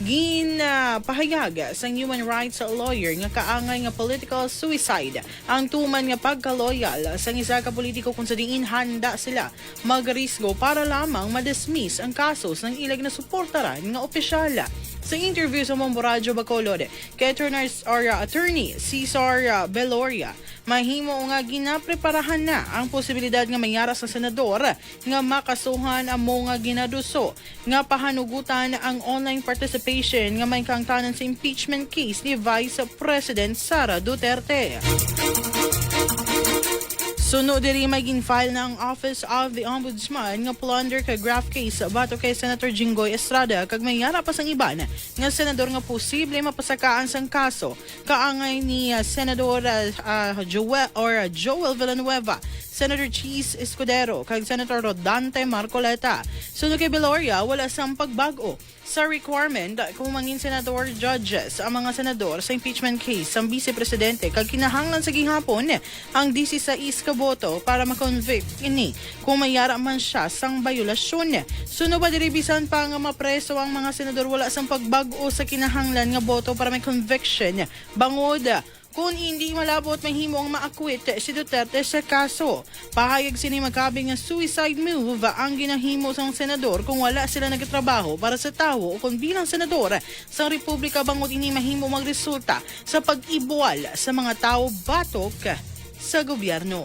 Ginapahayag sa human rights lawyer nga kaangay nga political suicide ang tuman nga pagkaloyal sa isa ka politiko kung sa diin handa sila magrisgo para lamang madismiss ang kasos ng ilag na suportaran nga opisyal. Sa interview sa Mambo Radyo Bacolod kay Attorney Cesar Beloria, mahimo nga ginapreparahan na ang posibilidad nga mayara sa senador nga makasuhan amo nga ginaduso nga pahanugutan ang online participation nga may kangtanan sa impeachment case ni Vice President Sara Duterte. Sunod diri may gin-file na ang Office of the Ombudsman nga plunder ka graft case bato kay Senator Jinggoy Estrada kag mayara pa sang iban nga senador nga posible mapasakaan sang kaso kaangay ni Senador Joel Villanueva, Senator Cheese Escudero kag Senator Rodante Marcoleta. Sunod kay Beloria, wala sang pagbago sa requirement kung mangin senador judges ang mga senador sa impeachment case sa Vice Presidente kag kinahanglan sa gihapon ang 16 ka boto para ma-convict ini kung mayara man siya sang bayulasyon. Sunod ba diri bisan pa nga mapreso ang mga senador wala sang pagbago sa kinahanglan nga boto para may conviction bangod kung hindi malabot mahimo ang maakwit si Duterte sa kaso. Pahayag sini magkabing nga suicide move ang ginahimo sa senador kung wala sila nagtrabaho para sa tawo o kung bilang senador sa Republika bangod ini mahimo magresulta sa pag-ibuwal sa mga tao batok sa gobyerno.